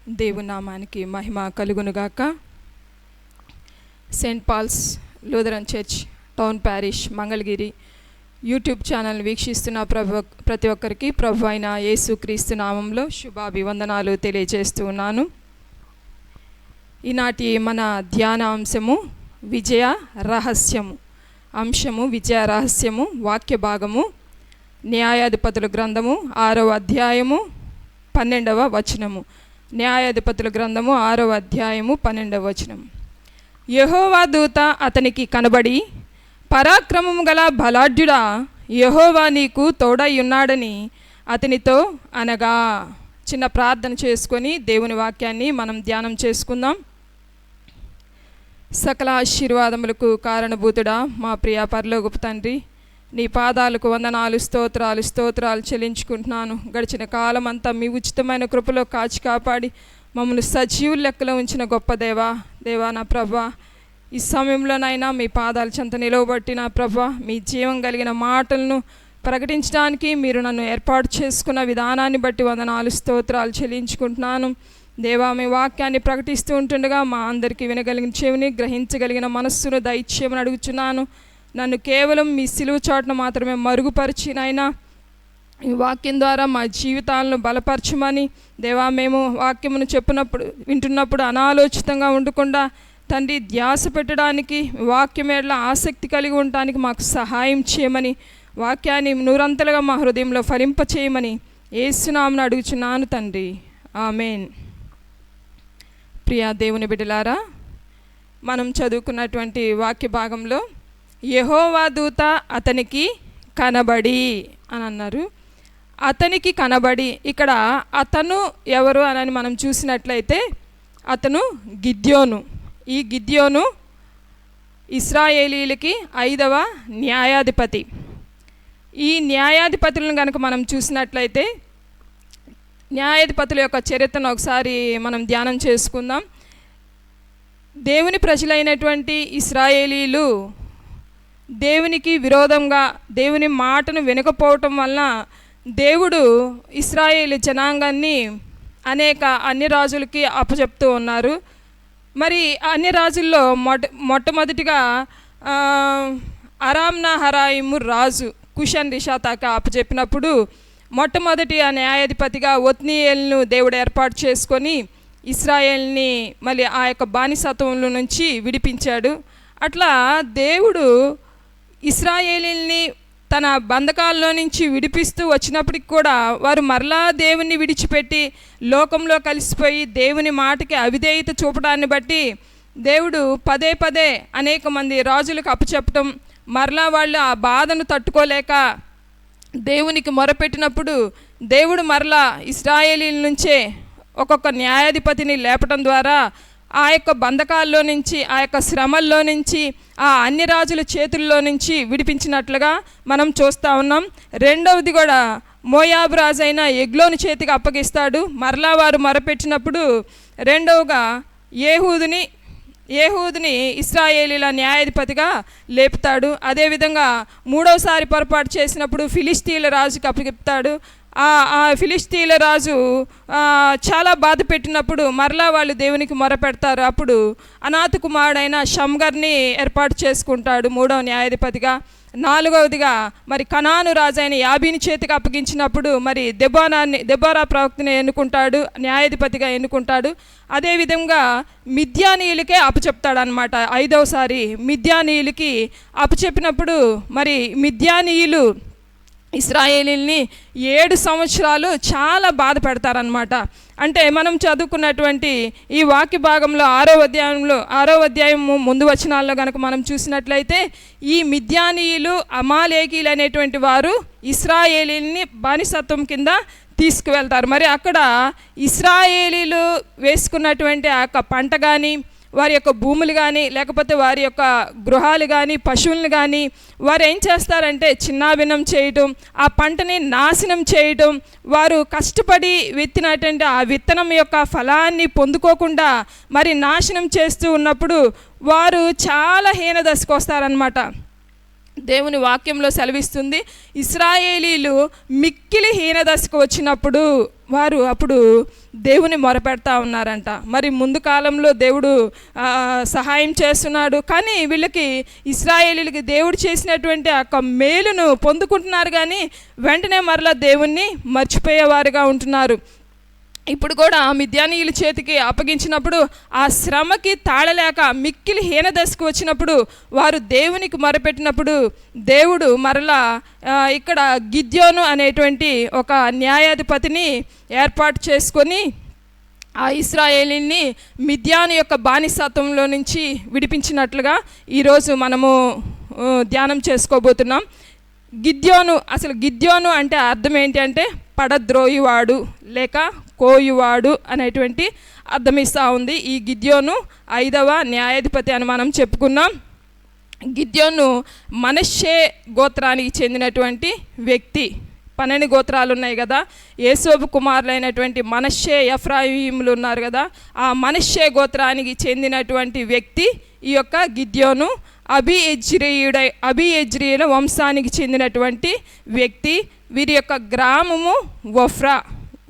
దేవుని నామానికి మహిమ కలుగునుగాక. Saint Paul's Lutheran Church Town Parish Mangalagiri YouTube channel వీక్షిస్తున్న ప్రతి ఒక్కరికి ప్రభు అయిన యేసుక్రీస్తు నామంలో శుభాభివందనాలు తెలియజేస్తూ ఉన్నాను. ఈనాటి మన ధ్యాన అంశము విజయ రహస్యము. విజయ రహస్యము. వాక్య భాగము న్యాయాధిపతుల గ్రంథము 6వ అధ్యాయము 12వ వచనము. న్యాయాధిపతుల గ్రంథము 6వ అధ్యాయము 12వ వచనం. యెహోవా దూత అతనికి కనబడి, పరాక్రమము గల బలాఢ్యుడా, యెహోవా నీకు తోడై ఉన్నాడని అతనితో అనగా. చిన్న ప్రార్థన చేసుకొని దేవుని వాక్యాన్ని మనం ధ్యానం చేసుకుందాం. సకల ఆశీర్వాదములకు కారణభూతుడా మా ప్రియ పరలోకపు తండ్రి, నీ పాదాలకు వందనాలు, స్తోత్రాలు చెల్లించుకుంటున్నాను. గడిచిన కాలం అంతా మీ ఉచితమైన కృపలో కాచి కాపాడి మమ్మల్ని సజీవుల లెక్కలో ఉంచిన గొప్ప దేవా నా ప్రభా, ఈ సమయంలోనైనా మీ పాదాల చెంత నిలవబట్టి నా ప్రభా, మీ జీవం కలిగిన మాటలను ప్రకటించడానికి మీరు నన్ను ఏర్పాటు చేసుకున్న విధానాన్ని బట్టి వందనాలు, స్తోత్రాలు చెల్లించుకుంటున్నాను. దేవా, మీ వాక్యాన్ని ప్రకటిస్తూ ఉంటుండగా మా అందరికీ వినగలిగిన చెవిని, గ్రహించగలిగిన మనస్సును దయచేయమని అడుగుచున్నాను. నన్ను కేవలం మీ సిలువ చాటును మాత్రమే మరుగుపరిచినైనా ఈ వాక్యం ద్వారా మా జీవితాలను బలపరచమని దేవా, మేము వాక్యమును వింటున్నప్పుడు అనాలోచితంగా ఉండకుండా తండ్రి ధ్యాస పెట్టడానికి, వాక్యం ఎడల ఆసక్తి కలిగి ఉండటానికి మాకు సహాయం చేయమని, వాక్యాన్ని నూరంతలుగా మా హృదయంలో ఫలింపచేయమని యేసు నామమున అడుగుచున్నాను తండ్రి, ఆమేన్. ప్రియా దేవుని బిడ్డలారా, మనం చదువుకున్నటువంటి వాక్య భాగంలో యెహోవా దూత అతనికి కనబడి అని అన్నారు. అతనికి కనబడి, ఇక్కడ అతను ఎవరు అని మనం చూసినట్లయితే అతను గిద్యోను. ఈ గిద్యోను ఇశ్రాయేలీలకి 5వ న్యాయాధిపతి. ఈ న్యాయాధిపతులను కనుక మనం చూసినట్లయితే న్యాయాధిపతుల యొక్క చరిత్రను ఒకసారి మనం ధ్యానం చేసుకుందాం. దేవుని ప్రజలైనటువంటి ఇశ్రాయేలీలు దేవునికి విరోధంగా దేవుని మాటను వినకపోవటం వలన దేవుడు ఇశ్రాయేలు జనాంగాన్ని అనేక అన్య రాజులకి అప్పచెప్తూ ఉన్నారు. మరి అన్య రాజుల్లో మొట్టమొదటిగా అరామ్నాహరాయిము రాజు కుషన్ రిషాతాకి అప్పచెప్పినప్పుడు మొట్టమొదటి ఆ న్యాయాధిపతిగా ఒత్నీయేలును దేవుడు ఏర్పాటు చేసుకొని ఇశ్రాయేల్ని మళ్ళీ ఆ యొక్క బానిసత్వంలో నుంచి విడిపించాడు. అట్లా దేవుడు ఇశ్రాయేలీల్ని తన బంధకాల్లో నుంచి విడిపిస్తూ వచ్చినప్పటికి కూడా వారు మరలా దేవుణ్ణి విడిచిపెట్టి లోకంలో కలిసిపోయి దేవుని మాటకి అవిధేయత చూపడాన్ని బట్టి దేవుడు పదే పదే అనేక మంది రాజులకు అప్పచెప్పటం, మరలా వాళ్ళు ఆ బాధను తట్టుకోలేక దేవునికి మొరపెట్టినప్పుడు దేవుడు మరలా ఇశ్రాయేలీల నుంచే ఒక్కొక్క న్యాయాధిపతిని లేపటం ద్వారా ఆ యొక్క బంధకాల్లో నుంచి, ఆ యొక్క శ్రమల్లో నుంచి, ఆ అన్య రాజుల చేతుల్లో నుంచి విడిపించినట్లుగా మనం చూస్తూ ఉన్నాం. రెండవది కూడా మోయాబు రాజు అయిన ఎగ్లోని చేతికి అప్పగిస్తాడు. మరలా వారు మొరపెట్టినప్పుడు రెండవగా ఏహూదుని ఇశ్రాయేలీల న్యాయాధిపతిగా లేపుతాడు. అదేవిధంగా మూడవసారి పొరపాటు చేసినప్పుడు ఫిలిస్తీన్ల రాజుకి అప్పగిస్తాడు. ఆ ఫిలిస్తీన్ల రాజు చాలా బాధ పెట్టినప్పుడు మరలా వాళ్ళు దేవునికి మొరపెడతారు. అప్పుడు అనాథ కుమారుడైన షమ్గర్ని ఏర్పాటు చేసుకుంటాడు 3వ న్యాయాధిపతిగా. 4వదిగా మరి కనాను రాజు అయిన యాబీని చేతికి అప్పగించినప్పుడు మరి దెబోరా ప్రవక్తని ఎన్నుకుంటాడు, న్యాయాధిపతిగా ఎన్నుకుంటాడు. అదేవిధంగా మిద్యానీయులకే అప్పచెప్తాడు అనమాట. 5వసారి మిద్యానీయులకి అప్పచెప్పినప్పుడు మరి మిద్యానీయులు ఇశ్రాయేలీల్ని 7 సంవత్సరాలు చాలా బాధ పెడతారనమాట. అంటే మనం చదువుకున్నటువంటి ఈ వాక్య భాగంలో 6వ అధ్యాయం ముందు వచనాల్లో కనుక మనం చూసినట్లయితే ఈ మిద్యానీయులు, అమాలేకీలు అనేటువంటి వారు ఇశ్రాయేలీల్ని బానిసత్వం కింద తీసుకువెళ్తారు. మరి అక్కడ ఇశ్రాయేలీలు వేసుకున్నటువంటి ఆ యొక్క పంట కానీ, వారి యొక్క భూములు కానీ, లేకపోతే వారి యొక్క గృహాలు కానీ, పశువులను కానీ వారు ఏం చేస్తారంటే చిన్నాభిన్నం చేయటం, ఆ పంటని నాశనం చేయటం, వారు కష్టపడి విత్తినటువంటి ఆ విత్తనం యొక్క ఫలాన్ని పొందుకోకుండా మరి నాశనం చేస్తూ ఉన్నప్పుడు వారు చాలా హీన దశకు వస్తారనమాట. దేవుని వాక్యంలో సెలవిస్తుంది, ఇశ్రాయేలీలు మిక్కిలి హీనదశకు వచ్చినప్పుడు వారు అప్పుడు దేవుని మొరపెడతా ఉన్నారంట. మరి ముందు కాలంలో దేవుడు సహాయం చేస్తున్నాడు, కానీ వీళ్ళకి ఇశ్రాయేలీలకి దేవుడు చేసినటువంటి ఆ మేలును పొందుకుంటున్నారు, కానీ వెంటనే మరలా దేవుణ్ణి మర్చిపోయేవారుగా ఉంటున్నారు. ఇప్పుడు కూడా మిద్యానీయుల చేతికి అప్పగించినప్పుడు ఆ శ్రమకి తాళలేక మిక్కిలి హీనదశకు వచ్చినప్పుడు వారు దేవునికి మొరపెట్టినప్పుడు దేవుడు మరలా ఇక్కడ గిద్యోను అనేటువంటి ఒక న్యాయాధిపతిని ఏర్పాటు చేసుకొని ఆ ఇశ్రాయేలీని మిద్యాను యొక్క బానిసత్వంలో నుంచి విడిపించినట్లుగా ఈరోజు మనము ధ్యానం చేసుకోబోతున్నాం. గిద్యోను అంటే అర్థం ఏంటి అంటే పడద్రోయువాడు లేక కోయువాడు అనేటువంటి అర్థమిస్తూ ఉంది. ఈ గిద్యోను 5వ న్యాయాధిపతి అని మనం చెప్పుకున్నాం. గిద్యోను మనష్షే గోత్రానికి చెందినటువంటి వ్యక్తి. 12 గోత్రాలు ఉన్నాయి కదా, యేసోబు కుమారులైనటువంటి మనష్షే, ఎఫ్రాయిములు ఉన్నారు కదా, ఆ మనష్షే గోత్రానికి చెందినటువంటి వ్యక్తి ఈ యొక్క గిద్యోను. అబీయెజ్రీయుల వంశానికి చెందినటువంటి వ్యక్తి. వీరి యొక్క గ్రామము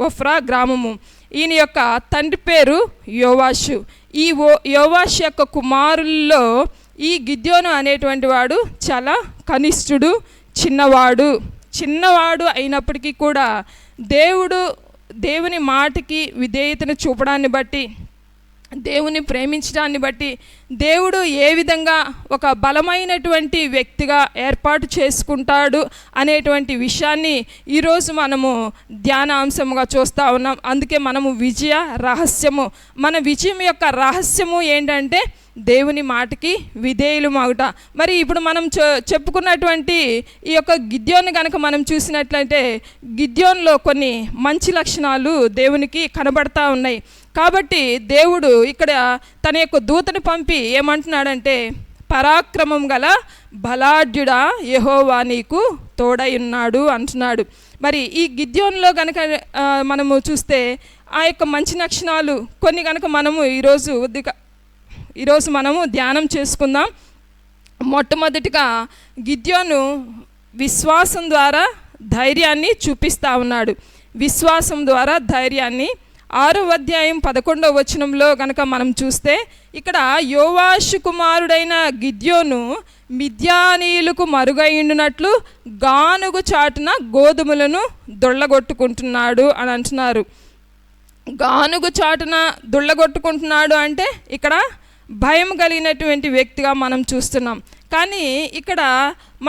ఒఫ్రా గ్రామము. ఈయన యొక్క తండ్రి పేరు యోవాషు. ఈ యోవాషు యొక్క కుమారుల్లో ఈ గిద్యోను అనేటువంటి వాడు చాలా కనిష్ఠుడు, చిన్నవాడు అయినప్పటికీ కూడా దేవుని మాటకి విధేయతను చూపడాన్ని బట్టి, దేవుని ప్రేమించడాన్ని బట్టి దేవుడు ఏ విధంగా ఒక బలమైనటువంటి వ్యక్తిగా ఏర్పాటు చేసుకుంటాడు అనేటువంటి విషయాన్ని ఈరోజు మనము ధ్యానాంశముగా చూస్తూ ఉన్నాం. అందుకే మనము మన విజయం యొక్క రహస్యము ఏంటంటే దేవుని మాటకి విధేయులమగుట. మరి ఇప్పుడు మనం చెప్పుకున్నటువంటి ఈ యొక్క గిద్యోను కనుక మనం చూసినట్లయితే గిద్యోన్లో కొన్ని మంచి లక్షణాలు దేవునికి కనబడతా ఉన్నాయి. కాబట్టి దేవుడు ఇక్కడ తన యొక్క దూతను పంపి ఏమంటున్నాడంటే, పరాక్రమం గల బలాఢ్యుడా యెహోవా నీకు తోడై ఉన్నాడు అంటున్నాడు. మరి ఈ గిద్యోన్లో కనుక మనము చూస్తే ఆ యొక్క మంచి లక్షణాలు కొన్ని కనుక మనము ఈరోజు మనము ధ్యానం చేసుకుందాం. మొట్టమొదటిగా గిద్యోను విశ్వాసం ద్వారా ధైర్యాన్ని చూపిస్తూ ఉన్నాడు. విశ్వాసం ద్వారా ధైర్యాన్ని 6వ అధ్యాయం 11వ వచనంలో కనుక మనం చూస్తే ఇక్కడ యోవాషు కుమారుడైన గిద్యోను మిద్యానీయులకు మరుగైండునట్లు గానుగు చాటున గోధుమలను దొళ్ళగొట్టుకుంటున్నాడు అని అంటున్నారు. గానుగు చాటున దొళ్ళగొట్టుకుంటున్నాడు అంటే ఇక్కడ భయం కలిగినటువంటి వ్యక్తిగా మనం చూస్తున్నాం. కానీ ఇక్కడ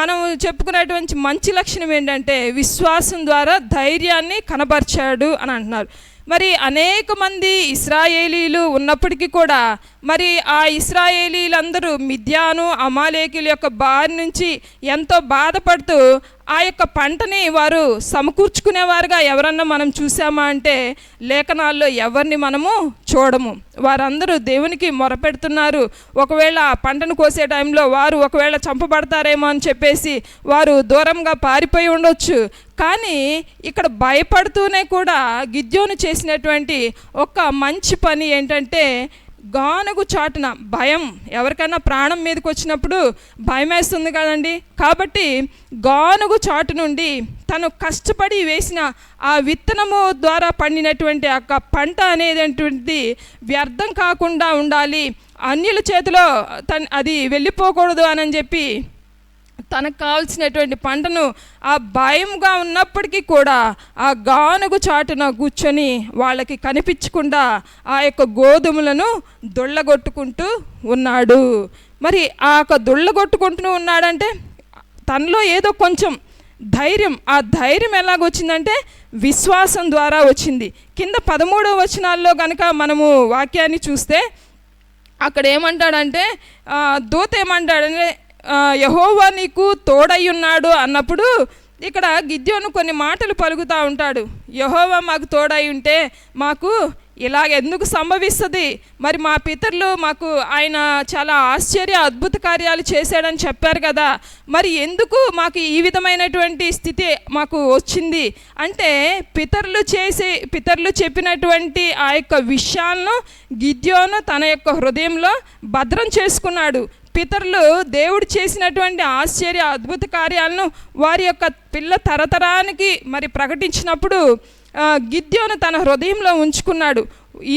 మనం చెప్పుకునేటువంటి మంచి లక్షణం ఏంటంటే విశ్వాసం ద్వారా ధైర్యాన్ని కనబరిచాడు అని అంటున్నారు. మరి అనేక మంది ఇశ్రాయేలీలు ఉన్నప్పటికీ కూడా మరి ఆ ఇశ్రాయేలీలందరూ మిద్యాను అమాలేకీల యొక్క బారి నుంచి ఎంతో బాధపడుతూ ఆ యొక్క పంటని వారు సమకూర్చుకునేవారుగా ఎవరన్నా మనం చూసామా అంటే లేఖనాల్లో ఎవరిని మనము చూడము. వారందరూ దేవునికి మొరపెడుతున్నారు. ఒకవేళ ఆ పంటను కోసే టైంలో వారు ఒకవేళ చంపబడతారేమో అని చెప్పేసి వారు దూరంగా పారిపోయి ఉండొచ్చు. కానీ ఇక్కడ భయపడుతూనే కూడా గిద్యోను చేసినటువంటి ఒక మంచి పని ఏంటంటే గానుగు చాటున భయం, ఎవరికైనా ప్రాణం మీదకి వచ్చినప్పుడు భయం వేస్తుంది కదండి. కాబట్టి గానుగు చాటు నుండి తను కష్టపడి వేసిన ఆ విత్తనము ద్వారా పండినటువంటి ఆ పంట అనేటువంటిది వ్యర్థం కాకుండా ఉండాలి, అన్యుల చేతిలో అది వెళ్ళిపోకూడదు అని చెప్పి తనకు కావాల్సినటువంటి పంటను ఆ భయంగా ఉన్నప్పటికీ కూడా ఆ గానుగు చాటున కూర్చొని వాళ్ళకి కనిపించకుండా ఆ యొక్క గోధుమలను దొళ్ళగొట్టుకుంటూ ఉన్నాడు. మరి ఆ యొక్క దొళ్ళగొట్టుకుంటూ ఉన్నాడంటే తనలో ఏదో కొంచెం ధైర్యం, ఆ ధైర్యం ఎలాగొచ్చిందంటే విశ్వాసం ద్వారా వచ్చింది. కింద 13వ వచనాల్లో కనుక మనము వాక్యాన్ని చూస్తే అక్కడ ఏమంటాడంటే దూత ఏమంటాడంటే యెహోవా నీకు తోడై ఉన్నాడు అన్నప్పుడు ఇక్కడ గిద్యోను కొన్ని మాటలు పలుకుతూ ఉంటాడు. యెహోవా మాకు తోడై ఉంటే మాకు ఇలాగ ఎందుకు సంభవిస్తుంది, మరి మా పితరులు మాకు ఆయన చాలా అద్భుత కార్యాలు చేశాడని చెప్పారు కదా, మరి ఎందుకు మాకు ఈ విధమైనటువంటి స్థితి మాకు వచ్చింది అంటే పితరులు చెప్పినటువంటి ఆ యొక్క విషయాలను గిద్యోను తన యొక్క హృదయంలో భద్రం చేసుకున్నాడు. పితరులు దేవుడు చేసినటువంటి ఆశ్చర్య అద్భుత కార్యాలను వారి యొక్క పిల్ల తరతరానికి మరి ప్రకటించినప్పుడు గిద్యోను తన హృదయంలో ఉంచుకున్నాడు.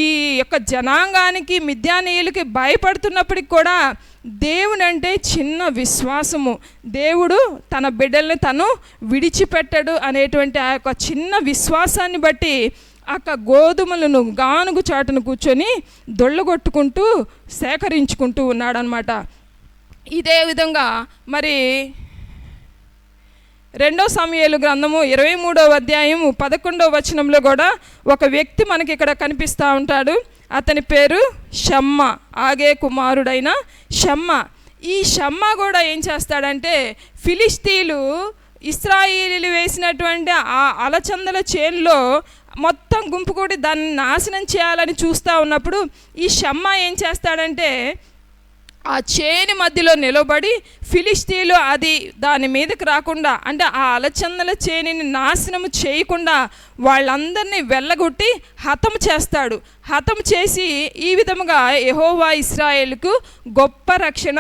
ఈ యొక్క జనాంగానికి మిద్యానీయులకి భయపడుతున్నప్పటికి కూడా దేవుడు అంటే చిన్న విశ్వాసము, దేవుడు తన బిడ్డల్ని తను విడిచిపెట్టడు అనేటువంటి ఆ యొక్క చిన్న విశ్వాసాన్ని బట్టి గోధుమలను గానుగు చాటును కూర్చొని దొళ్ళగొట్టుకుంటూ సేకరించుకుంటూ ఉన్నాడనమాట. ఇదే విధంగా మరి 2 సమూయేలు గ్రంథము 23వ అధ్యాయము 11వ వచనంలో కూడా ఒక వ్యక్తి మనకి ఇక్కడ కనిపిస్తూ ఉంటాడు. అతని పేరు షమ్మ, ఆగే కుమారుడైన షమ్మ. ఈ షమ్మ కూడా ఏం చేస్తాడంటే ఫిలిష్తీయులు ఇశ్రాయేలీయులు వేసినటువంటి ఆ అలచందల చేనులో మొత్తం గుంపు కూడి దాన్ని నాశనం చేయాలని చూస్తూ ఉన్నప్పుడు ఈ షమ్మ ఏం చేస్తాడంటే ఆ చేని మధ్యలో నిలబడి ఫిలిష్తీయులు అది దాని మీదకి రాకుండా, అంటే ఆ అలచందల చేనిని నాశనం చేయకుండా వాళ్ళందరినీ వెళ్ళగొట్టి హతము చేస్తాడు. హతము చేసి ఈ విధముగా యెహోవా ఇశ్రాయేలుకు గొప్ప రక్షణ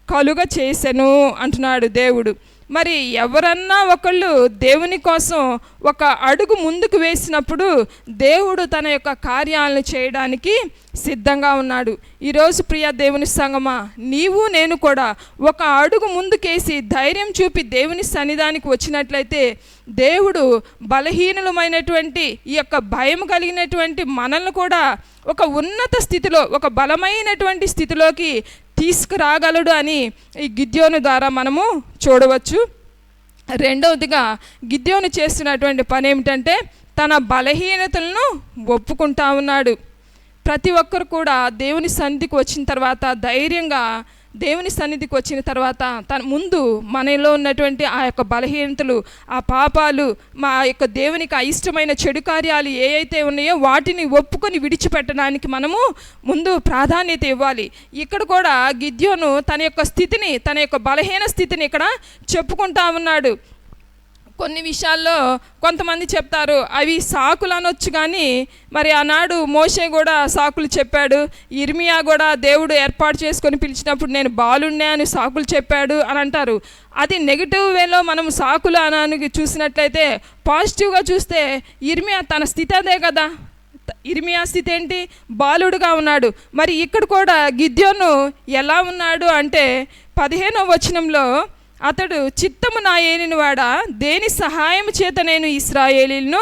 కలుగ చేసెను అంటున్నాడు దేవుడు. మరి ఎవరన్నా ఒకళ్ళు దేవుని కోసం ఒక అడుగు ముందుకు వేసినప్పుడు దేవుడు తన యొక్క కార్యాలను చేయడానికి సిద్ధంగా ఉన్నాడు. ఈరోజు ప్రియ దేవుని సంగమా, నీవు నేను కూడా ఒక అడుగు ముందుకేసి ధైర్యం చూపి దేవుని సన్నిధానికి వచ్చినట్లయితే దేవుడు బలహీనులమైనటువంటి ఈ యొక్క భయం కలిగినటువంటి మనల్ని కూడా ఒక ఉన్నత స్థితిలో, ఒక బలమైనటువంటి స్థితిలోకి తీసుకురాగలడు అని ఈ గిద్యోను ద్వారా మనము చూడవచ్చు. రెండవదిగా గిద్యోను చేస్తున్నటువంటి పని ఏమిటంటే తన బలహీనతలను ఒప్పుకుంటా ఉన్నాడు. ప్రతి ఒక్కరు కూడా దేవుని సన్నిధికి వచ్చిన తర్వాత ధైర్యంగా దేవుని సన్నిధికి వచ్చిన తర్వాత తన ముందు మనలో ఉన్నటువంటి ఆ యొక్క బలహీనతలు, ఆ పాపాలు, మా యొక్క దేవునికి అయిష్టమైన చెడు కార్యాలు ఏ అయితే ఉన్నాయో వాటిని ఒప్పుకొని విడిచిపెట్టడానికి మనము ముందు ప్రాధాన్యత ఇవ్వాలి. ఇక్కడ కూడా గిద్యోను తన యొక్క స్థితిని, తన యొక్క బలహీన స్థితిని ఇక్కడ చెప్పుకుంటా ఉన్నాడు. కొన్ని విషయాల్లో కొంతమంది చెప్తారు అవి సాకులు అనొచ్చు, కానీ మరి ఆనాడు మోషే కూడా సాకులు చెప్పాడు, ఇర్మియా కూడా దేవుడు ఏర్పాటు చేసుకొని పిలిచినప్పుడు నేను బాలున్నే అని సాకులు చెప్పాడు అని అంటారు. అది నెగిటివ్ వేలో మనం సాకులు అని చూసినట్లయితే, పాజిటివ్గా చూస్తే ఇర్మియా తన స్థితి అదే కదా. ఇర్మియా స్థితి ఏంటి? బాలుడుగా ఉన్నాడు. మరి ఇక్కడ కూడా గిద్యోను ఎలా ఉన్నాడు అంటే 15వ వచనంలో అతడు చిత్తము నా ఏలినవాడా, దేని సహాయం చేత నేను ఇశ్రాయేలీయులను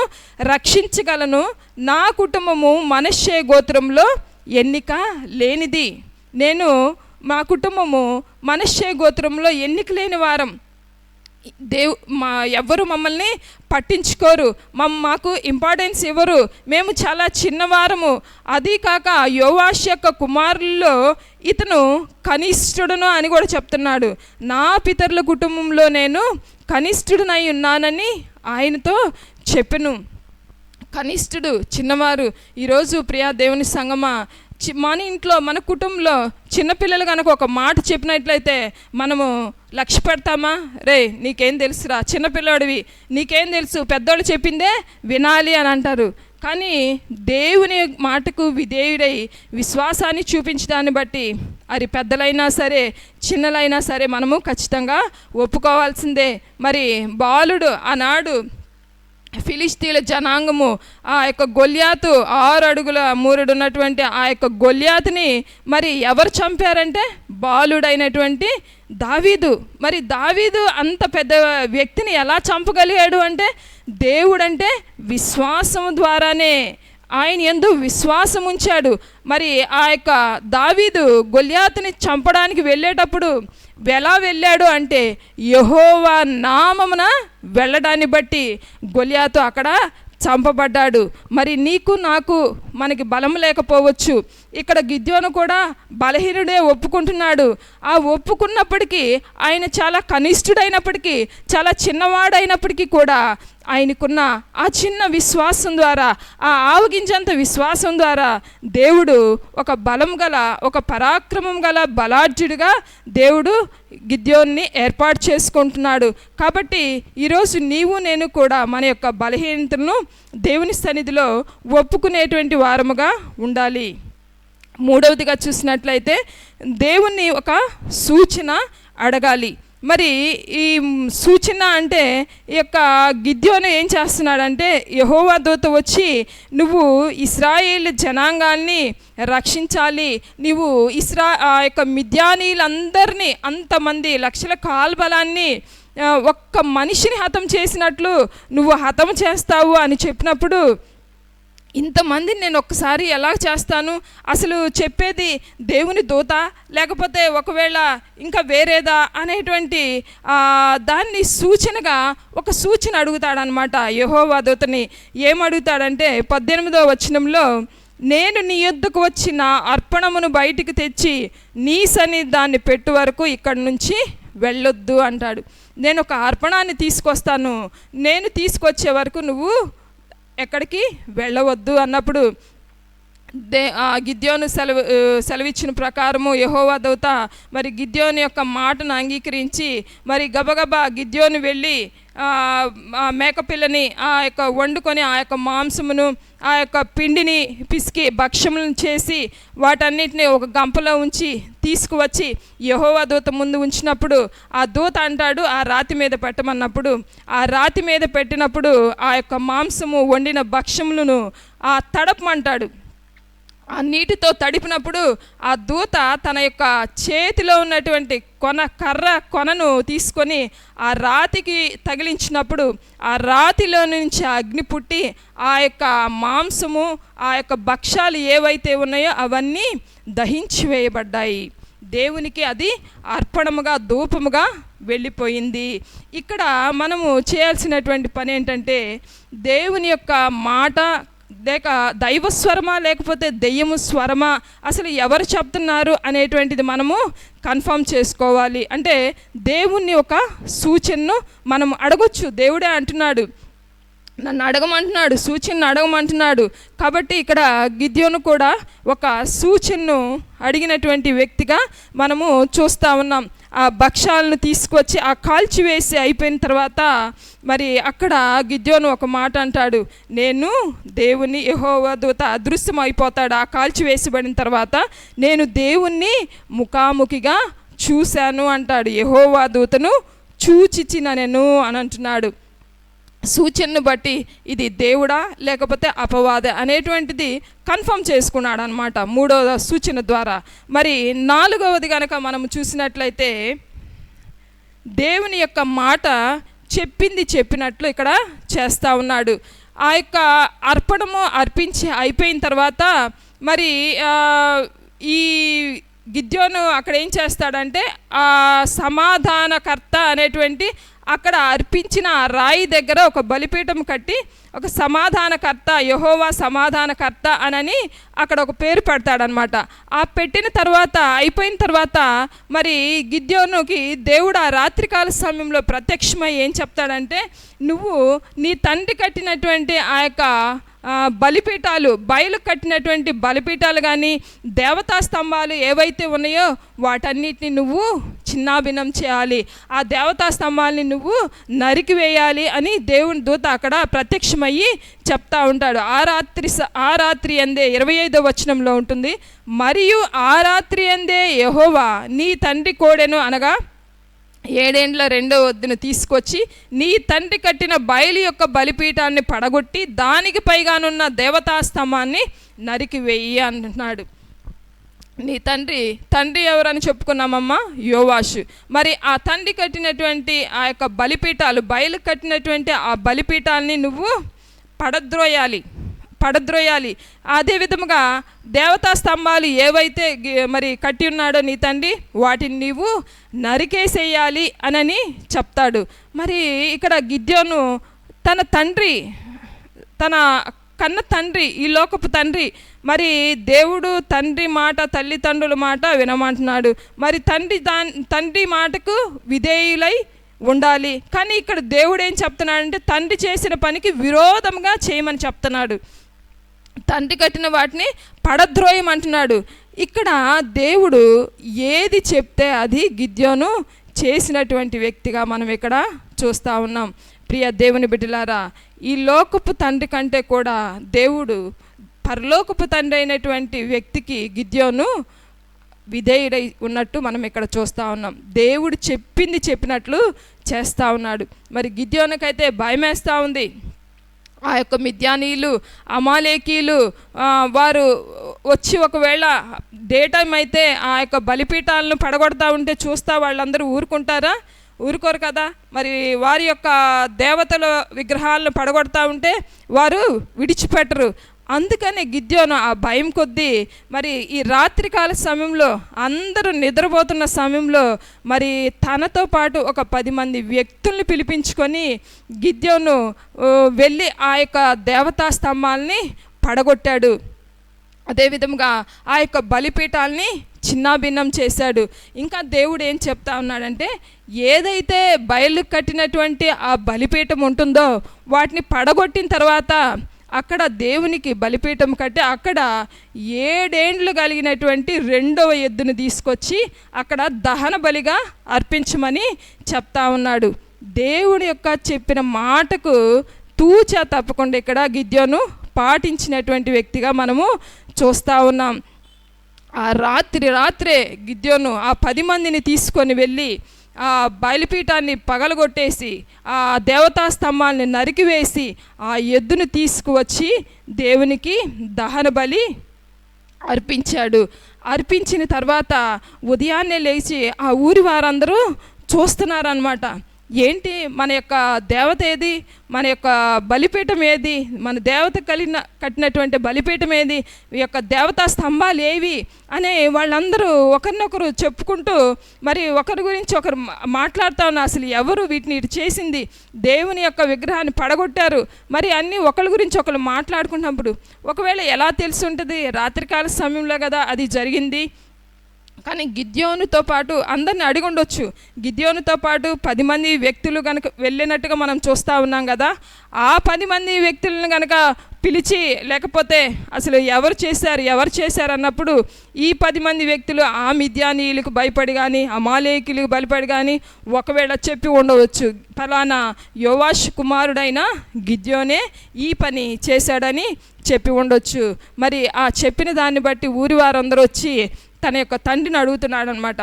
రక్షించగలను? నా కుటుంబము మనష్షే గోత్రంలో ఎన్నిక లేనిది. మా కుటుంబము మనష్షే గోత్రంలో ఎన్నిక లేని వారం. ఎవ్వరు మమ్మల్ని పట్టించుకోరు, మాకు ఇంపార్టెన్స్ ఇవ్వరు, మేము చాలా చిన్నవారము. అది కాక యోవాష్ యొక్క కుమారుల్లో ఇతను కనిష్ఠుడును అని కూడా చెప్తున్నాడు. నా పితరుల కుటుంబంలో నేను కనిష్ఠుడునై ఉన్నానని ఆయనతో చెప్పెను. కనిష్ఠుడు, చిన్నవారు. ఈరోజు ప్రియా దేవుని సంగమా, మన ఇంట్లో, మన కుటుంబంలో చిన్నపిల్లలు కనుక ఒక మాట చెప్పినట్లయితే మనము లక్ష్య పెడతామా? రే నీకేం తెలుసురా, చిన్నపిల్లడివి, నీకేం తెలుసు, పెద్దోళ్ళు చెప్పిందే వినాలి అని అంటారు. కానీ దేవుని మాటకు విధేయుడై విశ్వాసాన్ని చూపించడాన్ని బట్టి అది పెద్దలైనా సరే చిన్నలైనా సరే మనము ఖచ్చితంగా ఒప్పుకోవాల్సిందే. మరి బాలుడు ఆనాడు ఫిలిష్తీయుల జనాంగము ఆ యొక్క గొల్యాతు 6 అడుగుల 3 ఉన్నటువంటి ఆ యొక్క గొల్యాతుని మరి ఎవరు చంపారంటే బాలుడైనటువంటి దావీదు. మరి దావీదు అంత పెద్ద వ్యక్తిని ఎలా చంపగలిగాడు అంటే దేవుడంటే విశ్వాసం ద్వారానే, ఆయన యందు విశ్వాసం ఉంచాడు. మరి ఆ యొక్క దావీదు గొల్యాతుని చంపడానికి వెళ్ళేటప్పుడు ఎలా వెళ్ళాడు అంటే యెహోవా నామమున వెళ్ళడాన్ని బట్టి గొల్యాతు అక్కడ చంపబడ్డాడు. మరి నీకు నాకు మనకి బలం లేకపోవచ్చు. ఇక్కడ గిద్యోను కూడా బలహీనుడే ఒప్పుకుంటున్నాడు. ఆ ఒప్పుకున్నప్పటికీ ఆయన చాలా కనిష్ఠుడైనప్పటికీ, చాలా చిన్నవాడైనప్పటికీ కూడా ఆయనకున్న ఆ చిన్న విశ్వాసం ద్వారా, ఆ ఆవగింజంత విశ్వాసం ద్వారా దేవుడు ఒక బలం గల, ఒక పరాక్రమం గల బలాఢ్యుడిగా దేవుడు గిద్యోన్ని ఏర్పాటు చేసుకుంటున్నాడు. కాబట్టి ఈరోజు నీవు నేను కూడా మన యొక్క బలహీనతలను దేవుని సన్నిధిలో ఒప్పుకునేటువంటి వారముగా ఉండాలి. మూడవదిగా చూసినట్లయితే దేవుణ్ణి ఒక సూచన అడగాలి. మరి ఈ సూచన అంటే ఈ యొక్క గిద్యోను ఏం చేస్తున్నాడంటే, యెహోవా దూత వచ్చి నువ్వు ఇశ్రాయేల్ జనాంగాల్ని రక్షించాలి, నీవు ఆ యొక్క మిద్యానీలందరినీ, అంతమంది లక్షల కాల్బలాన్ని ఒక్క మనిషిని హతం చేసినట్లు నువ్వు హతం చేస్తావు అని చెప్పినప్పుడు, ఇంతమందిని నేను ఒక్కసారి ఎలా చేస్తాను, అసలు చెప్పేది దేవుని దూత లేకపోతే ఒకవేళ ఇంకా వేరేదా అనేటువంటి దాన్ని సూచనగా ఒక సూచన అడుగుతాడనమాట. యెహోవా దూతని ఏమడుగుతాడంటే 18వ వచనంలో, నేను నీ యొద్దకు వచ్చి నా అర్పణమును బయటికి తెచ్చి నీ సన్నిధాన్ని పెట్టు వరకు ఇక్కడి నుంచి వెళ్ళొద్దు అంటాడు. నేను ఒక అర్పణాన్ని తీసుకొస్తాను, నేను తీసుకొచ్చే వరకు నువ్వు ఎక్కడికి వెళ్ళవద్దు అన్నప్పుడు గిద్యోను సెలవిచ్చిన ప్రకారము యెహోవా దూత మరి గిద్యోను యొక్క మాటను అంగీకరించి మరి గబగబా గిద్యోను వెళ్ళి ఆ మేకపిల్లని వండుకొని ఆ యొక్క మాంసమును ఆ యొక్క పిండిని పిసికి భక్ష్యములను చేసి వాటన్నిటిని ఒక గంపలో ఉంచి తీసుకువచ్చి యెహోవా దూత ముందు ఉంచినప్పుడు ఆ దూత అంటాడు ఆ రాతి మీద పెట్టమన్నప్పుడు, ఆ రాతి మీద పెట్టినప్పుడు ఆ యొక్క మాంసము వండిన భక్ష్యములను తడపమంటాడు. ఆ నీటితో తడిపినప్పుడు ఆ దూత తన యొక్క చేతిలో ఉన్నటువంటి కొనను తీసుకొని ఆ రాతికి తగిలించినప్పుడు ఆ రాతిలో నుంచి అగ్ని పుట్టి ఆ యొక్క మాంసము ఆ యొక్క భక్ష్యాలు ఏవైతే ఉన్నాయో అవన్నీ దహించి వేయబడ్డాయి. దేవునికి అది అర్పణముగా ధూపముగా వెళ్ళిపోయింది. ఇక్కడ మనము చేయాల్సినటువంటి పని ఏంటంటే, దేవుని యొక్క మాట లేక దైవస్వరమా లేకపోతే దెయ్యము స్వరమా, అసలు ఎవరు చెప్తున్నారు అనేటువంటిది మనము కన్ఫర్మ్ చేసుకోవాలి. అంటే దేవుణ్ణి ఒక సూచనను మనం అడగొచ్చు. దేవుడే అంటున్నాడు, నన్ను అడగమంటున్నాడు, సూచనను అడగమంటున్నాడు. కాబట్టి ఇక్కడ గిద్యోను కూడా ఒక సూచనను అడిగినటువంటి వ్యక్తిగా మనము చూస్తూ ఉన్నాం. ఆ భక్ష్యాలను తీసుకొచ్చి ఆ కాల్చివేసి అయిపోయిన తర్వాత మరి అక్కడ గిద్యోను ఒక మాట అంటాడు, నేను దేవుని యెహోవా దూత అదృశ్యం అయిపోతాడు. ఆ కాల్చివేసిబడిన తర్వాత నేను దేవుణ్ణి ముఖాముఖిగా చూశాను అంటాడు. యెహోవా దూతను చూచిచిన నేను అని అంటున్నాడు. సూచనను బట్టి ఇది దేవుడా లేకపోతే అపవాద అనేటువంటిది కన్ఫర్మ్ చేసుకున్నాడు అనమాట మూడవ సూచన ద్వారా. మరి నాలుగవది కనుక మనం చూసినట్లయితే, దేవుని యొక్క మాట చెప్పింది చెప్పినట్లు ఇక్కడ చేస్తూ ఉన్నాడు. ఆ యొక్క అర్పణము అర్పించి అయిపోయిన తర్వాత మరి ఈ గిద్యోను అక్కడ ఏం చేస్తాడంటే, ఆ సమాధానకర్త అనేటువంటి అక్కడ అర్పించిన రాయి దగ్గర ఒక బలిపీఠం కట్టి ఒక సమాధానకర్త, యెహోవా సమాధానకర్త అని అక్కడ ఒక పేరు పెడతాడనమాట. ఆ పెట్టిన తర్వాత అయిపోయిన తర్వాత మరి గిద్యోనుకి దేవుడు ఆ రాత్రికాల సమయంలో ప్రత్యక్షమై ఏం చెప్తాడంటే, నువ్వు నీ తండ్రి కట్టినటువంటి ఆ యొక్క బలిపీఠాలు, బయలు కట్టినటువంటి బలిపీఠాలు కానీ దేవతా స్తంభాలు ఏవైతే ఉన్నాయో వాటన్నిటిని నువ్వు చిన్నాభిన్నం చేయాలి, ఆ దేవతా స్తంభాలని నువ్వు నరికివేయాలి అని దేవుని దూత అక్కడ ప్రత్యక్షమయ్యి చెప్తా ఉంటాడు. ఆ రాత్రి అందే 25వ వచనంలో ఉంటుంది, మరియు ఆ రాత్రి అందే యెహోవా నీ తండ్రి కోడెను అనగా 7 ఏండ్ల 2వ వద్దును తీసుకొచ్చి నీ తండ్రి కట్టిన బయలు యొక్క బలిపీఠాన్ని పడగొట్టి దానికి పైగానున్న దేవతా స్తంభాన్ని నరికివేయి అంటున్నాడు. నీ తండ్రి ఎవరని చెప్పుకున్నామమ్మా? యోవాషు. మరి ఆ తండ్రి కట్టినటువంటి ఆ యొక్క బలిపీఠాలు, బయలు కట్టినటువంటి ఆ బలిపీఠాలని నువ్వు పడద్రోయాలి. అదే విధముగా దేవతా స్తంభాలు ఏవైతే మరి కట్టి ఉన్నాడో నీ తండ్రి వాటిని నీవు నరికేసేయాలి అని చెప్తాడు. మరి ఇక్కడ గిద్యోను తన కన్న తండ్రి, ఈ లోకపు తండ్రి, మరి దేవుడు తండ్రి మాట, తల్లిదండ్రుల మాట వినమంటున్నాడు. మరి తండ్రి మాటకు విధేయులై ఉండాలి. కానీ ఇక్కడ దేవుడు ఏం చెప్తున్నాడంటే, తండ్రి చేసిన పనికి విరోధంగా చేయమని చెప్తున్నాడు. తండ్రి కట్టిన వాటిని పడద్రోయమంటున్నాడు. ఇక్కడ దేవుడు ఏది చెప్తే అది గిద్యోను చేసినటువంటి వ్యక్తిగా మనం ఇక్కడ చూస్తూ ఉన్నాం. ప్రియ దేవుని బిడ్డలారా, ఈ లోకపు తండ్రి కంటే కూడా దేవుడు పరలోకపు తండ్రి అయినటువంటి వ్యక్తికి గిద్యోను విధేయుడై ఉన్నట్టు మనం ఇక్కడ చూస్తూ ఉన్నాం. దేవుడు చెప్పింది చెప్పినట్లు చేస్తూ ఉన్నాడు. మరి గిద్యోనుకైతే భయం వేస్తూ ఉంది. ఆ యొక్క మిద్యానీయులు, అమాలేకీలు వారు వచ్చి ఒకవేళ డే టైం అయితే ఆ యొక్క బలిపీఠాలను పడగొడతా ఉంటే చూస్తా వాళ్ళందరూ ఊరుకుంటారా? ఊరుకోరు కదా. మరి వారి యొక్క దేవతల విగ్రహాలను పడగొడతా ఉంటే వారు విడిచిపెట్టరు. అందుకని గిద్యోను ఆ భయం కొద్దీ మరి ఈ రాత్రికాల సమయంలో అందరూ నిద్రపోతున్న సమయంలో మరి తనతో పాటు ఒక 10 మంది వ్యక్తుల్ని పిలిపించుకొని గిద్యోను వెళ్ళి ఆ యొక్క దేవతా స్తంభాలని పడగొట్టాడు. అదేవిధంగా ఆ యొక్క బలిపీఠాలని చిన్నాభిన్నం చేశాడు. ఇంకా దేవుడు ఏం చెప్తా ఉన్నాడంటే, ఏదైతే బయలు కట్టినటువంటి ఆ బలిపీఠం ఉంటుందో వాటిని పడగొట్టిన తర్వాత అక్కడ దేవునికి బలిపీఠం కట్టి అక్కడ 7 ఏండ్లు కలిగినటువంటి 2వ ఎద్దును తీసుకొచ్చి అక్కడ దహన బలిగా అర్పించమని చెప్తా ఉన్నాడు. దేవుడి యొక్క చెప్పిన మాటకు తూచా తప్పకుండా ఇక్కడ గిద్యోను పాటించినటువంటి వ్యక్తిగా మనము చూస్తూ ఉన్నాం. ఆ రాత్రే గిద్యోను ఆ 10 మందిని తీసుకొని వెళ్ళి ఆ బలిపీఠాన్ని పగలగొట్టేసి ఆ దేవతా స్తంభాన్ని నరికివేసి ఆ ఎద్దును తీసుకువచ్చి దేవునికి దహన బలి అర్పించాడు. అర్పించిన తర్వాత ఉదయాన్నే లేచి ఆ ఊరి వారందరూ చూస్తున్నారన్నమాట. ఏంటి మన యొక్క దేవత ఏది, మన యొక్క బలిపీఠం ఏది, మన దేవత కట్టినటువంటి బలిపీఠం ఏది, ఈ యొక్క దేవతా స్తంభాలు ఏవి అని వాళ్ళందరూ ఒకరినొకరు చెప్పుకుంటూ మరి ఒకరి గురించి ఒకరు మాట్లాడుతూ ఉన్నారు. అసలు ఎవరు వీటిని చేసింది, దేవుని యొక్క విగ్రహాన్ని పడగొట్టారు, మరి అన్నీ ఒకరి గురించి ఒకరు మాట్లాడుకున్నప్పుడు ఒకవేళ ఎలా తెలిసి ఉంటుంది? రాత్రికాల సమయంలో కదా అది జరిగింది. కానీ గిద్యోనుతో పాటు అందరిని అడిగి ఉండొచ్చు. గిద్యోనుతో పాటు 10 మంది వ్యక్తులు కనుక వెళ్ళినట్టుగా మనం చూస్తూ ఉన్నాం కదా. ఆ 10 మంది వ్యక్తులను కనుక పిలిచి లేకపోతే అసలు ఎవరు చేశారు అన్నప్పుడు ఈ 10 మంది వ్యక్తులు ఆ మిద్యానీయులకు భయపడి కానీ అమాలేకీలకు భయపడి కానీ ఒకవేళ చెప్పి ఉండవచ్చు, ఫలానా యోవాషు కుమారుడైన గిద్యోనే ఈ పని చేశాడని చెప్పి ఉండొచ్చు. మరి ఆ చెప్పిన దాన్ని బట్టి ఊరి వారందరూ వచ్చి తన యొక్క తండ్రిని అడుగుతున్నాడు అనమాట.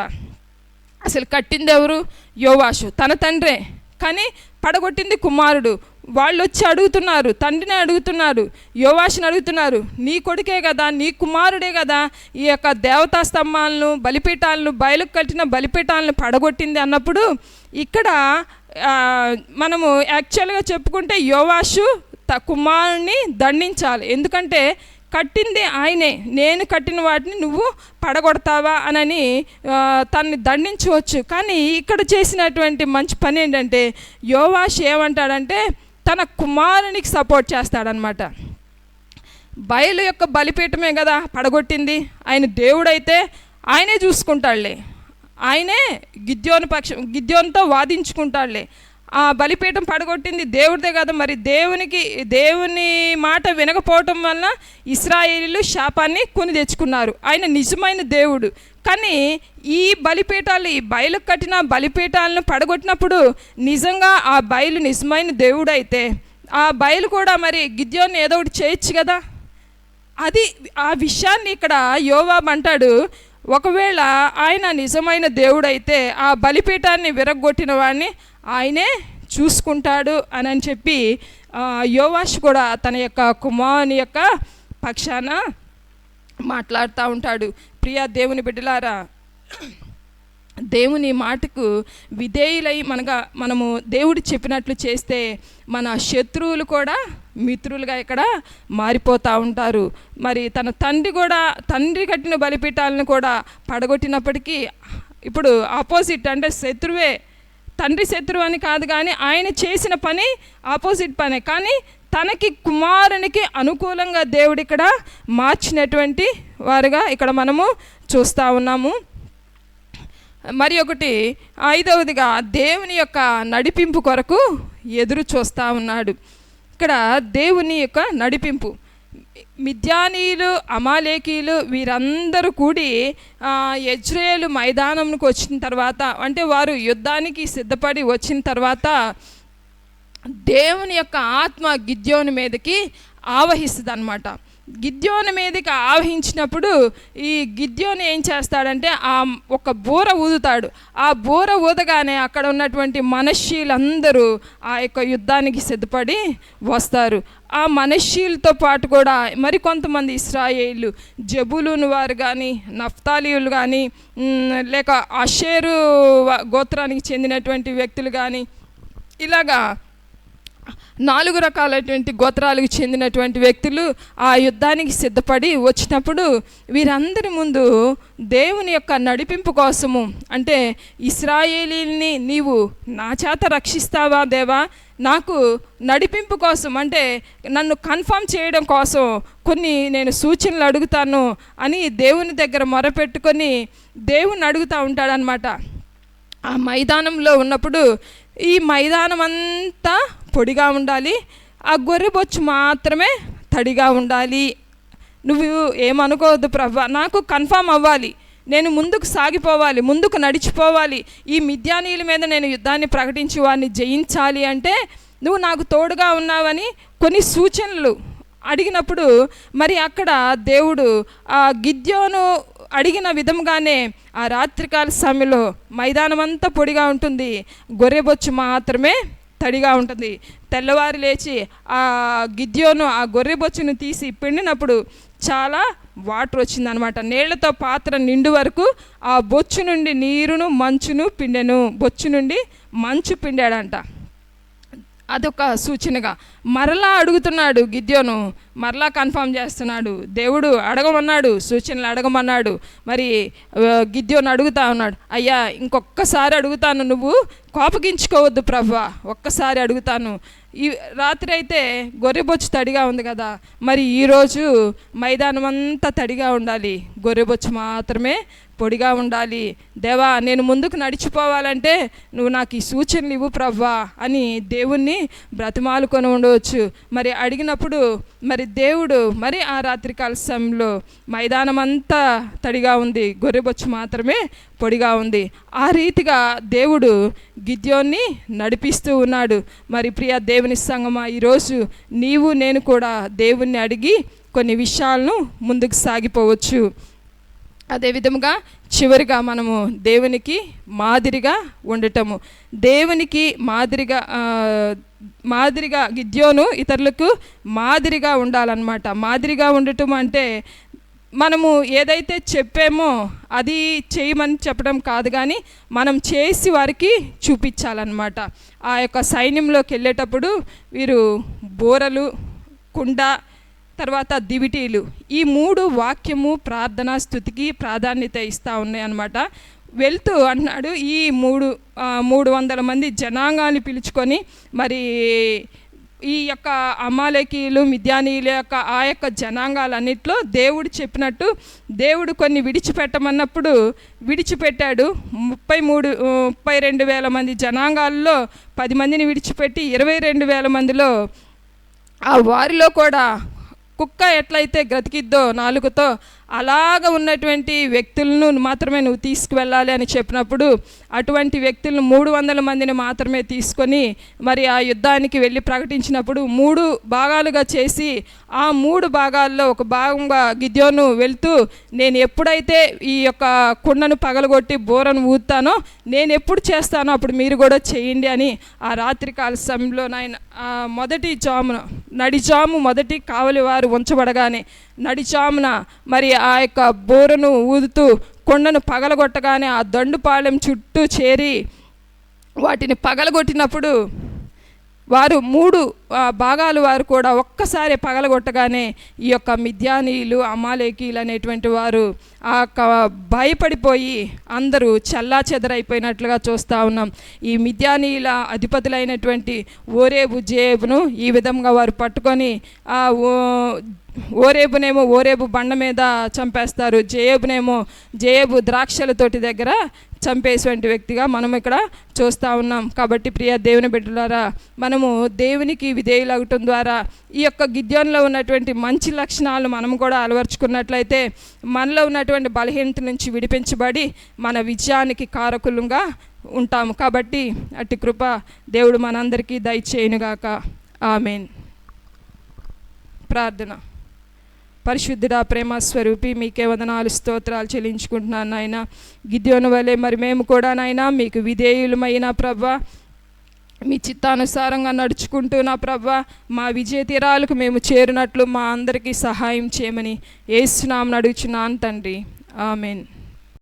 అసలు కట్టింది ఎవరు? యోవాషు, తన తండ్రే, కానీ పడగొట్టింది కుమారుడు. వాళ్ళు వచ్చి అడుగుతున్నారు, తండ్రిని అడుగుతున్నారు, యోవాషుని అడుగుతున్నారు, నీ కొడుకే కదా, నీ కుమారుడే కదా ఈ యొక్క దేవతా స్తంభాలను బలిపీఠాలను బయలుకు కట్టిన బలిపీఠాలను పడగొట్టింది అన్నప్పుడు ఇక్కడ మనము యాక్చువల్గా చెప్పుకుంటే యోవాషు కుమారుని దండించాలి. ఎందుకంటే కట్టింది ఆయనే, నేను కట్టిన వాటిని నువ్వు పడగొడతావా అని తనని దండించవచ్చు. కానీ ఇక్కడ చేసినటువంటి మంచి పని ఏంటంటే యోవాషు ఏమంటాడంటే తన కుమారునికి సపోర్ట్ చేస్తాడనమాట. బయలు యొక్క బలిపీఠమే కదా పడగొట్టింది, ఆయన దేవుడైతే ఆయనే చూసుకుంటాడులే, ఆయనే గిద్యోనుతో వాదించుకుంటాడులే. ఆ బలిపీఠం పడగొట్టింది దేవుడిదే కదా, మరి దేవుని మాట వినకపోవటం వలన ఇశ్రాయేలీయులు శాపాన్ని కొని తెచ్చుకున్నారు. ఆయన నిజమైన దేవుడు. కానీ ఈ బలిపీఠాలు, ఈ బయలుకు కట్టిన బలిపీఠాలను పడగొట్టినప్పుడు నిజంగా ఆ బయలు నిజమైన దేవుడు అయితే ఆ బయలు కూడా మరి గిద్యోన్ని ఏదో ఒకటి చేయొచ్చు కదా. అది ఆ విషయాన్ని ఇక్కడ యోవాబు అంటాడు, ఒకవేళ ఆయన నిజమైన దేవుడైతే ఆ బలిపీఠాన్ని విరగొట్టిన వాడిని ఆయనే చూసుకుంటాడు అని చెప్పి యోవాషు కూడా తన యొక్క కుమారుని యొక్క పక్షాన మాట్లాడుతూ ఉంటాడు. ప్రియ దేవుని బిడ్డలారా, దేవుని మాటకు విధేయులై మనము దేవుడు చెప్పినట్లు చేస్తే మన శత్రువులు కూడా మిత్రులుగా ఇక్కడ మారిపోతూ ఉంటారు. మరి తన తండ్రి కట్టిన బలిపీఠాలను కూడా పడగొట్టినప్పటికీ ఇప్పుడు ఆపోజిట్ అంటే శత్రువే, తండ్రి శత్రువు అని కాదు, కానీ ఆయన చేసిన పని ఆపోజిట్ పనే, కానీ తనకి కుమారునికి అనుకూలంగా దేవుడు ఇక్కడ మార్చినటువంటి వారుగా ఇక్కడ మనము చూస్తూ ఉన్నాము. మరి ఒకటి 5వదిగా దేవుని యొక్క నడిపింపు కొరకు ఎదురు చూస్తూ ఉన్నాడు. ఇక్కడ దేవుని యొక్క నడిపింపు, మిద్యానీయులు అమాలేకీయులు వీరందరూ కూడి యెజ్రెయేలు మైదానంకు వచ్చిన తర్వాత, అంటే వారు యుద్ధానికి సిద్ధపడి వచ్చిన తర్వాత దేవుని యొక్క ఆత్మ గిద్యోను మీదకి ఆవహిస్తుంది అన్నమాట. గిద్యోను మీదకి ఆవహించినప్పుడు ఈ గిద్యోను ఏం చేస్తాడంటే ఆ ఒక బూర ఊదుతాడు. ఆ బూర ఊదగానే అక్కడ ఉన్నటువంటి మనష్షీలందరూ ఆ యొక్క యుద్ధానికి సిద్ధపడి వస్తారు. ఆ మనష్షీలతో పాటు కూడా మరికొంతమంది ఇశ్రాయేలు, జబూలూను వారు కానీ, నఫ్తాలీయులు కానీ, లేక ఆషేరు గోత్రానికి చెందినటువంటి వ్యక్తులు కానీ, ఇలాగా 4 రకాలైనటువంటి గోత్రాలకు చెందినటువంటి వ్యక్తులు ఆ యుద్ధానికి సిద్ధపడి వచ్చినప్పుడు వీరందరి ముందు దేవుని యొక్క నడిపింపు కోసము, అంటే ఇశ్రాయేలీని నీవు నా చేత రక్షిస్తావా దేవా, నాకు నడిపింపు కోసం, అంటే నన్ను కన్ఫర్మ్ చేయడం కోసం కొన్ని నేను సూచనలు అడుగుతాను అని దేవుని దగ్గర మొరపెట్టుకొని దేవుని అడుగుతూ ఉంటాడనమాట. ఆ మైదానంలో ఉన్నప్పుడు ఈ మైదానం అంతా పొడిగా ఉండాలి, ఆ గొర్రెబొచ్చు మాత్రమే తడిగా ఉండాలి. నువ్వు ఏమనుకోవద్దు ప్రభా, నాకు కన్ఫామ్ అవ్వాలి, నేను ముందుకు సాగిపోవాలి, ముందుకు నడిచిపోవాలి, ఈ మిద్యానీయుల మీద నేను యుద్ధాన్ని ప్రకటించి వారిని జయించాలి అంటే నువ్వు నాకు తోడుగా ఉన్నావని కొన్ని సూచనలు అడిగినప్పుడు మరి అక్కడ దేవుడు ఆ గిద్యోను అడిగిన విధంగానే ఆ రాత్రికాల సమయంలో మైదానం అంతా పొడిగా ఉంటుంది, గొర్రెబొచ్చు మాత్రమే తడిగా ఉంటుంది. తెల్లవారి లేచి ఆ గిద్యోను ఆ గొర్రెబొచ్చును తీసి పిండినప్పుడు చాలా వాటర్ వచ్చిందనమాట. నీళ్లతో పాత్ర నిండు వరకు ఆ బొచ్చు నుండి నీరును మంచును పిండెను. బొచ్చు నుండి మంచు పిండాడంట. అదొక సూచనగా మరలా అడుగుతున్నాడు గిద్యోను, మరలా కన్ఫర్మ్ చేస్తున్నాడు. దేవుడు అడగమన్నాడు, సూచనలు అడగమన్నాడు. మరి గిద్యోను అడుగుతా ఉన్నాడు, అయ్యా ఇంకొక్కసారి అడుగుతాను, నువ్వు కోపగించుకోవద్దు ప్రభువా, ఒక్కసారి అడుగుతాను. ఈ రాత్రి అయితే గొర్రెబొచ్చు తడిగా ఉంది కదా, మరి ఈరోజు మైదానం అంతా తడిగా ఉండాలి, గొర్రెబొచ్చు మాత్రమే పొడిగా ఉండాలి. దేవా నేను ముందుకు నడిచిపోవాలంటే నువ్వు నాకు ఈ సూచనలు ఇవ్వు ప్రభువా అని దేవుణ్ణి బ్రతిమాలుకొని ఉండవచ్చు. మరి అడిగినప్పుడు మరి దేవుడు మరి ఆ రాత్రికాల సమయంలో మైదానం అంతా తడిగా ఉంది, గొర్రెబొచ్చు మాత్రమే పొడిగా ఉంది. ఆ రీతిగా దేవుడు గిద్యోన్ని నడిపిస్తూ ఉన్నాడు. మరి ప్రియ దేవుని సంగమా, ఈరోజు నీవు నేను కూడా దేవుణ్ణి అడిగి కొన్ని విషయాలను ముందుకు సాగిపోవచ్చు. అదేవిధముగా చివరిగా మనము దేవునికి మాదిరిగా ఉండటము, దేవునికి మాదిరిగా గిద్యోను ఇతరులకు మాదిరిగా ఉండాలన్నమాట. మాదిరిగా ఉండటం అంటే మనము ఏదైతే చెప్పామో అది చేయమని చెప్పడం కాదు, కానీ మనం చేసి వారికి చూపించాలన్నమాట. ఆ యొక్క సైన్యంలోకి వెళ్ళేటప్పుడు వీరు బోరలు, కుండ, తర్వాత దివిటీలు, ఈ 3 వాక్యము, ప్రార్థన, స్తుతికి ప్రాధాన్యత ఇస్తూ ఉన్నాయన్నమాట. వెళ్తూ అన్నాడు ఈ 300 మంది జనాంగాన్ని పిలుచుకొని మరి ఈ యొక్క అమాలేకీయులు, మిద్యానీయుల యొక్క ఆ యొక్క జనాంగాలన్నిట్లో దేవుడు చెప్పినట్టు దేవుడు కొన్ని విడిచిపెట్టమన్నప్పుడు విడిచిపెట్టాడు. 32,000 మంది జనాంగాల్లో 10 మందిని విడిచిపెట్టి 22,000 మందిలో ఆ వారిలో కూడా కుక్క ఎట్లయితే బ్రతికిద్దో నాలుగుతో అలాగ ఉన్నటువంటి వ్యక్తులను మాత్రమే నువ్వు తీసుకువెళ్ళాలి అని చెప్పినప్పుడు అటువంటి వ్యక్తులను 300 మందిని మాత్రమే తీసుకొని మరి ఆ యుద్ధానికి వెళ్ళి ప్రకటించినప్పుడు 3 భాగాలుగా చేసి ఆ 3 భాగాల్లో ఒక భాగంగా గిద్యోను వెళ్తూ నేను ఎప్పుడైతే ఈ యొక్క కుండను పగలగొట్టి బోరను ఊదుతానో నేను ఎప్పుడు చేస్తానో అప్పుడు మీరు కూడా చేయండి అని ఆ రాత్రికాల సమయంలో నాయన మొదటి జామున నడిజాము మొదటి కావలి వారు ఉంచబడగానే నడిజామున మరి ఆ యొక్క బోరను ఊదుతూ కొండను పగలగొట్టగానే ఆ దండుపాలెం చుట్టూ చేరి వాటిని పగలగొట్టినప్పుడు వారు 3 భాగాలు వారు కూడా ఒక్కసారి పగలగొట్టగానే ఈ యొక్క మిద్యానీయులు, అమాలేకీయులు అనేటువంటి వారు భయపడిపోయి అందరూ చల్లా చెదరైపోయినట్లుగా చూస్తూ ఉన్నాం. ఈ మిద్యానీయుల అధిపతులైనటువంటి ఓరేబు, జేబును ఈ విధంగా వారు పట్టుకొని ఓరేబునేమో ఓరేబు బండ మీద చంపేస్తారు, జేబు ద్రాక్షల తోటి దగ్గర చంపేటువంటి వ్యక్తిగా మనం ఇక్కడ చూస్తూ ఉన్నాం. కాబట్టి ప్రియ దేవుని బిడ్డలారా, మనము దేవునికి విధేయులవటం ద్వారా ఈ యొక్క గిద్యోనులో ఉన్నటువంటి మంచి లక్షణాలు మనం కూడా అలవర్చుకున్నట్లయితే మనలో ఉన్నటువంటి బలహీనత నుంచి విడిపించబడి మన విజయానికి కారకులుగా ఉంటాము. కాబట్టి అట్టి కృప దేవుడు మనందరికీ దయచేయునుగాక. ఆమేన్. ప్రార్థన. పరిశుద్ధుడా, ప్రేమ స్వరూపి, మీకే వందనాలు స్తోత్రాలు చెల్లించుకుంటున్నాను నాయన. గిద్యోను వలె మరి మేము కూడా నాయన మీకు విధేయులమైన ప్రభా, మీ చిత్తానుసారంగా నడుచుకుంటూ నా ప్రభా మా విజయ తీరాలకు మేము చేరినట్లు మా అందరికీ సహాయం చేయమని యేసు నామమున అడుగుచున్నాను తండ్రి. ఆమేన్.